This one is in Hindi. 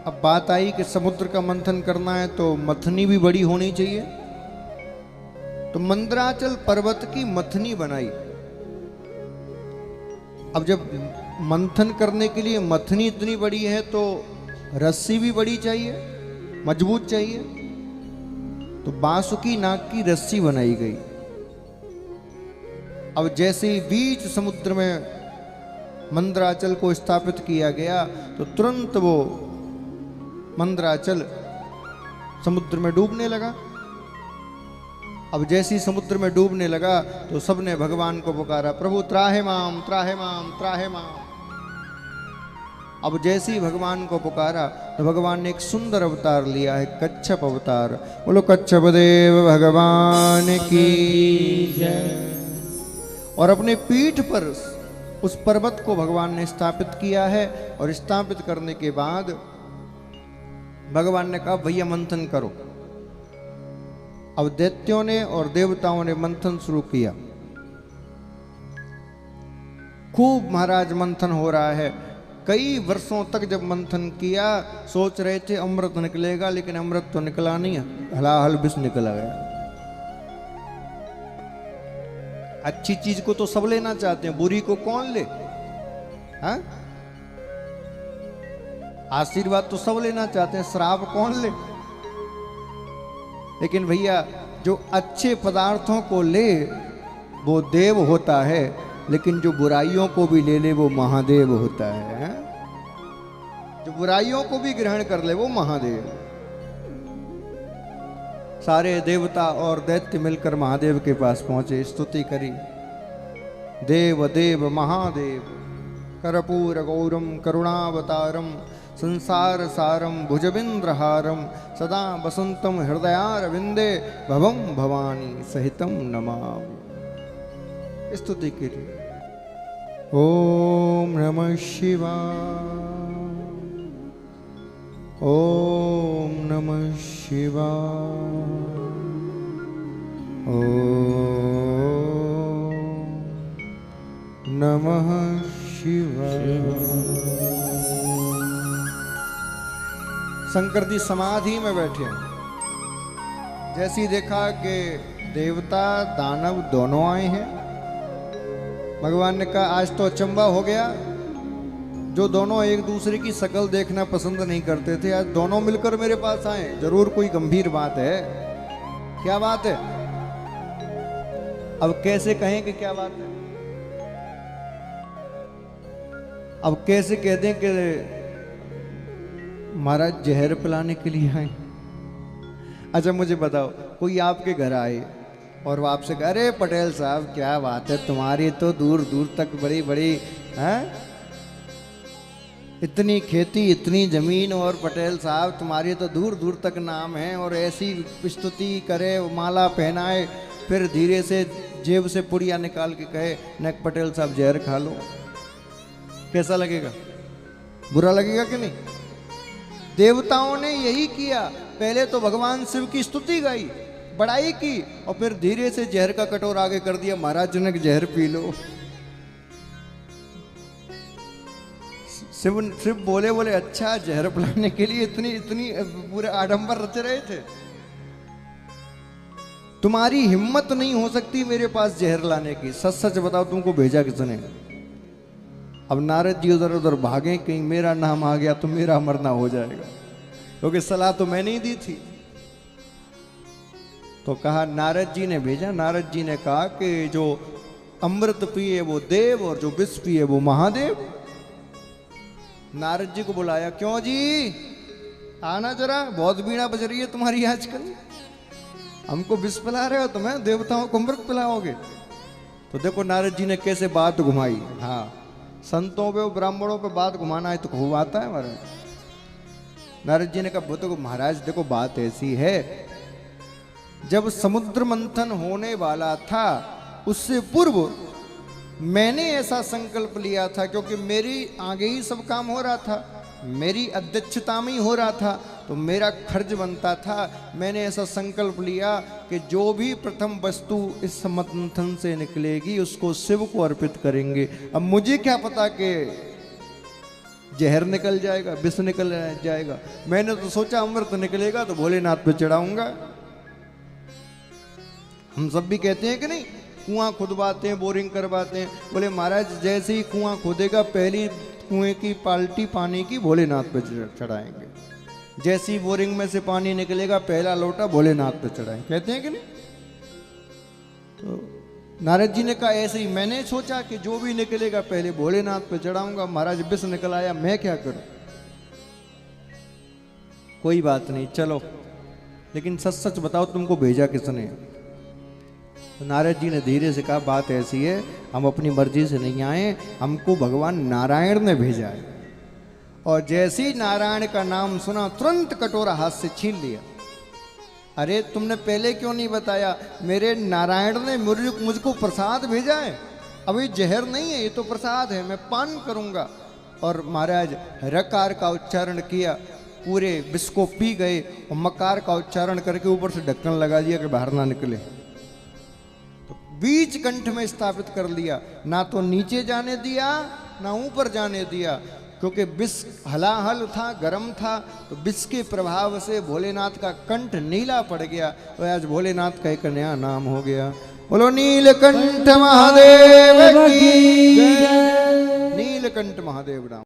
अब बात आई कि समुद्र का मंथन करना है तो मथनी भी बड़ी होनी चाहिए। तो मंदराचल पर्वत की मथनी बनाई। अब जब मंथन करने के लिए मथनी इतनी बड़ी है तो रस्सी भी बड़ी चाहिए, मजबूत चाहिए। तो बांसुकी नाग की रस्सी बनाई गई। अब जैसे ही बीच समुद्र में मंदराचल को स्थापित किया गया तो तुरंत वो मंदराचल समुद्र में डूबने लगा। अब जैसे ही समुद्र में डूबने लगा तो सबने भगवान को पुकारा, प्रभु त्राहे माम त्राहे माम त्राहे माम। अब जैसे ही भगवान को पुकारा तो भगवान ने एक सुंदर अवतार लिया है, कच्छप अवतार। बोलो कच्छप देव भगवान की जय। और अपने पीठ पर उस पर्वत को भगवान ने स्थापित किया है। और स्थापित करने के बाद भगवान ने कहा भैया मंथन करो। अब दैत्यों ने और देवताओं ने मंथन शुरू किया। खूब महाराज मंथन हो रहा है। कई वर्षों तक जब मंथन किया सोच रहे थे अमृत निकलेगा, लेकिन अमृत तो निकला नहीं, हलाहल विष निकला गया। अच्छी चीज को तो सब लेना चाहते हैं, बुरी को कौन ले? हाँ? आशीर्वाद तो सब लेना चाहते हैं, श्राप कौन ले? लेकिन भैया जो अच्छे पदार्थों को ले वो देव होता है, लेकिन जो बुराइयों को भी ले ले वो महादेव होता है। जो बुराइयों को भी ग्रहण कर ले वो महादेव। सारे देवता और दैत्य मिलकर महादेव के पास पहुंचे, स्तुति करी। देव देव महादेव कर्पूर गौरम करुणावतारम संसार सारम भुजबिंद्रहारम सदा वसंतम हृदयारविंदे भवम भवानी सहितम नमामि। स्तुति के लिए ओम नमः शिवाय, ओम नमः शिवाय, ओम नमः शिवाय। शंकर जी समाधि में बैठे हैं। जैसे ही देखा कि देवता दानव दोनों आए हैं, भगवान ने कहा आज तो अचंबा हो गया। जो दोनों एक दूसरे की शक्ल देखना पसंद नहीं करते थे, आज दोनों मिलकर मेरे पास आए। जरूर कोई गंभीर बात है। क्या बात है? अब कैसे कहें कि क्या बात है? अब कैसे कह दें कि महाराज जहर पिलाने के लिए आए? अच्छा मुझे बताओ, कोई आपके घर आए और वो आपसे कहे अरे पटेल साहब क्या बात है, तुम्हारी तो दूर दूर तक बड़ी बड़ी हैं, इतनी खेती इतनी जमीन, और पटेल साहब तुम्हारी तो दूर दूर तक नाम है, और ऐसी स्तुति करे, माला पहनाए, फिर धीरे से जेब से पुड़िया निकाल के कहे न पटेल साहब जहर खा लो। कैसा लगेगा? बुरा लगेगा कि नहीं? देवताओं ने यही किया। पहले तो भगवान शिव की स्तुति गाई, बड़ाई की, और फिर धीरे से जहर का कटोरा आगे कर दिया, महाराज जनक जहर पी लो। शिव बोले बोले अच्छा जहर पिलाने के लिए इतनी इतनी पूरे आडंबर रच रहे थे? तुम्हारी हिम्मत नहीं हो सकती मेरे पास जहर लाने की। सच सच बताओ तुमको भेजा किसने? अब नारद जी उधर उधर भागे, कहीं मेरा नाम आ गया तो मेरा मरना हो जाएगा, क्योंकि सलाह तो मैंने ही दी थी। तो कहा नारद जी ने भेजा। नारद जी ने कहा कि जो अमृत पिए वो देव और जो विष पिए वो महादेव। नारद जी को बुलाया, क्यों जी आना जरा, बहुत बीड़ा बज रही है तुम्हारी आजकल। हमको विष पिला रहे हो, तुम्हें देवताओं को अमृत पिलाओगे? तो देखो नारद जी ने कैसे बात घुमाई। हाँ, संतों पे ब्राह्मणों पे बात घुमाना है तो खूब आता है महाराज। नारद जी ने कहा तो महाराज देखो बात ऐसी है, जब समुद्र मंथन होने वाला था उससे पूर्व मैंने ऐसा संकल्प लिया था, क्योंकि मेरी आगे ही सब काम हो रहा था, मेरी अध्यक्षता में ही हो रहा था, तो मेरा खर्च बनता था। मैंने ऐसा संकल्प लिया कि जो भी प्रथम वस्तु इस मंथन से निकलेगी उसको शिव को अर्पित करेंगे। अब मुझे क्या पता कि जहर निकल जाएगा, विष निकल जाएगा। मैंने तो सोचा अमृत निकलेगा तो भोलेनाथ पे चढ़ाऊंगा। हम सब भी कहते हैं कि नहीं, कुआं खुदवाते हैं, बोरिंग करवाते हैं। बोले महाराज जैसे ही कुआं खोदेगा पहली कुएं की पाल्टी पानी की भोलेनाथ पे चढ़ाएंगे। जैसे ही बोरिंग में से पानी निकलेगा पहला लोटा भोलेनाथ पे चढ़ाएंगे, कहते हैं कि नहीं। तो नारद जी ने कहा ऐसे ही मैंने सोचा कि जो भी निकलेगा पहले भोलेनाथ पे चढ़ाऊंगा। महाराज विष निकल आया, मैं क्या करूं। कोई बात नहीं, चलो, लेकिन सच सच बताओ तुमको भेजा किसने। तो नारद जी ने धीरे से कहा बात ऐसी है, हम अपनी मर्जी से नहीं आए, हमको भगवान नारायण ने भेजा है। और जैसे ही नारायण का नाम सुना तुरंत कटोरा हाथ से छीन लिया। अरे तुमने पहले क्यों नहीं बताया, मेरे नारायण ने मुझको प्रसाद भेजा है। अभी जहर नहीं है, ये तो प्रसाद है, मैं पान करूंगा। और महाराज रकार का उच्चारण किया, पूरे विष को पी गए और मकार का उच्चारण करके ऊपर से ढक्कन लगा दिया कि बाहर ना निकले। तो बीच कंठ में स्थापित कर लिया, ना तो नीचे जाने दिया ना ऊपर जाने दिया, क्योंकि विष हलाहल था, गर्म था। तो विष के प्रभाव से भोलेनाथ का कंठ नीला पड़ गया। तो आज भोलेनाथ का एक नया नाम हो गया। बोलो नीलकंठ महादेव की जय। नीलकंठ महादेव नाम।